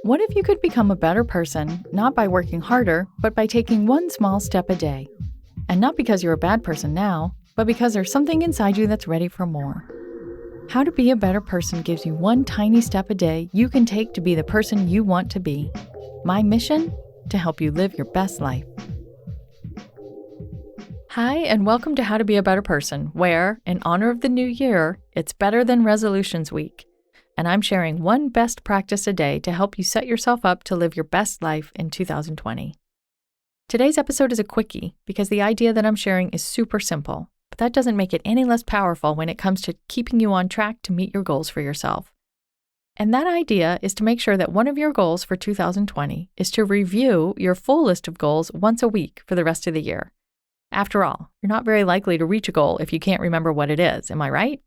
What if you could become a better person, not by working harder, but by taking one small step a day? And not because you're a bad person now, but because there's something inside you that's ready for more. How to Be a Better Person gives you one tiny step a day you can take to be the person you want to be. My mission? To help you live your best life. Hi, and welcome to How to Be a Better Person, where, in honor of the new year, it's Better Than Resolutions Week. And I'm sharing one best practice a day to help you set yourself up to live your best life in 2020. Today's episode is a quickie because the idea that I'm sharing is super simple, but that doesn't make it any less powerful when it comes to keeping you on track to meet your goals for yourself. And that idea is to make sure that one of your goals for 2020 is to review your full list of goals once a week for the rest of the year. After all, you're not very likely to reach a goal if you can't remember what it is, am I right?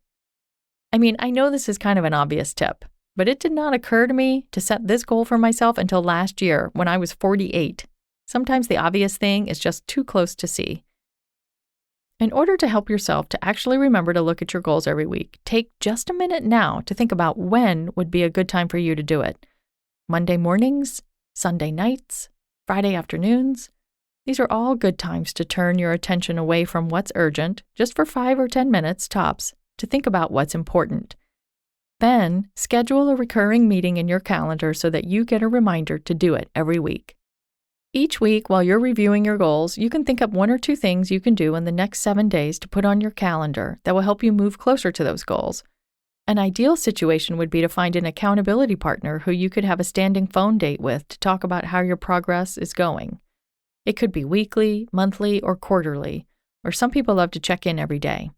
I mean, I know this is kind of an obvious tip, but it did not occur to me to set this goal for myself until last year when I was 48. Sometimes the obvious thing is just too close to see. In order to help yourself to actually remember to look at your goals every week, take just a minute now to think about when would be a good time for you to do it. Monday mornings, Sunday nights, Friday afternoons. These are all good times to turn your attention away from what's urgent, just for 5 or 10 minutes tops, to think about what's important. Then, schedule a recurring meeting in your calendar so that you get a reminder to do it every week. Each week, while you're reviewing your goals, you can think up 1 or 2 things you can do in the next 7 days to put on your calendar that will help you move closer to those goals. An ideal situation would be to find an accountability partner who you could have a standing phone date with to talk about how your progress is going. It could be weekly, monthly, or quarterly, or some people love to check in every day.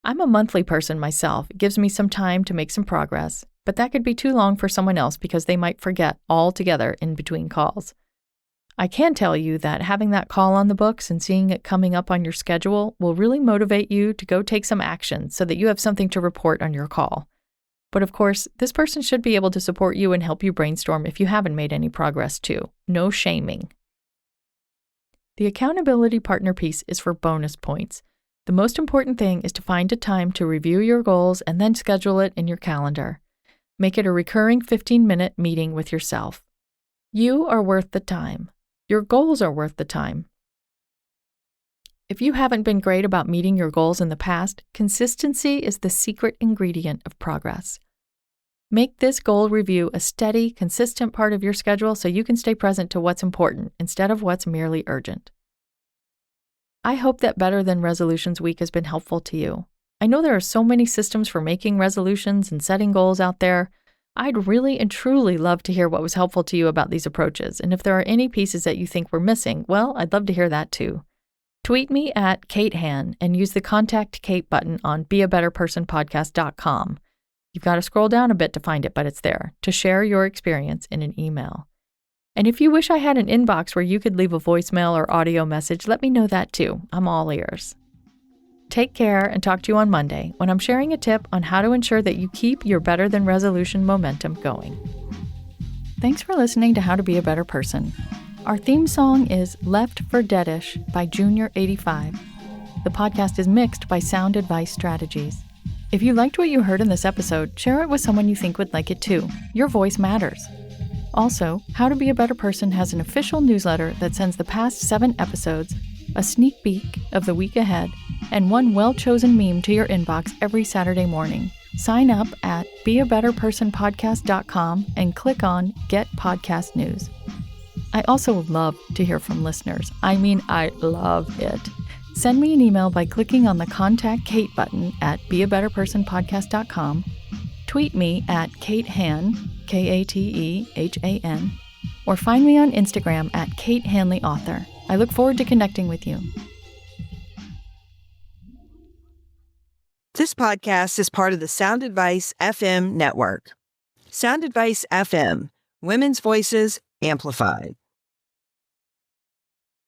I'm a monthly person myself. It gives me some time to make some progress, but that could be too long for someone else because they might forget altogether in between calls. I can tell you that having that call on the books and seeing it coming up on your schedule will really motivate you to go take some action so that you have something to report on your call. But of course, this person should be able to support you and help you brainstorm if you haven't made any progress too. No shaming. The accountability partner piece is for bonus points. The most important thing is to find a time to review your goals and then schedule it in your calendar. Make it a recurring 15-minute meeting with yourself. You are worth the time. Your goals are worth the time. If you haven't been great about meeting your goals in the past, consistency is the secret ingredient of progress. Make this goal review a steady, consistent part of your schedule so you can stay present to what's important instead of what's merely urgent. I hope that Better Than Resolutions Week has been helpful to you. I know there are so many systems for making resolutions and setting goals out there. I'd really and truly love to hear what was helpful to you about these approaches, and if there are any pieces that you think were missing, well, I'd love to hear that too. Tweet me at Kate Han and use the Contact Kate button on beabetterpersonpodcast.com. You've got to scroll down a bit to find it, but it's there, to share your experience in an email. And if you wish I had an inbox where you could leave a voicemail or audio message, let me know that too. I'm all ears. Take care and talk to you on Monday when I'm sharing a tip on how to ensure that you keep your Better Than Resolution momentum going. Thanks for listening to How to Be a Better Person. Our theme song is Left for Deadish by Junior85. The podcast is mixed by Sound Advice Strategies. If you liked what you heard in this episode, share it with someone you think would like it too. Your voice matters. Also, How to Be a Better Person has an official newsletter that sends the past 7 episodes, a sneak peek of the week ahead, and one well-chosen meme to your inbox every Saturday morning. Sign up at beabetterpersonpodcast.com and click on Get Podcast News. I also love to hear from listeners. I mean, I love it. Send me an email by clicking on the Contact Kate button at beabetterpersonpodcast.com. Tweet me at Kate Han, Katehan, or find me on Instagram at Kate Hanley Author. I look forward to connecting with you. This podcast is part of the Sound Advice FM network. Sound Advice FM, women's voices amplified.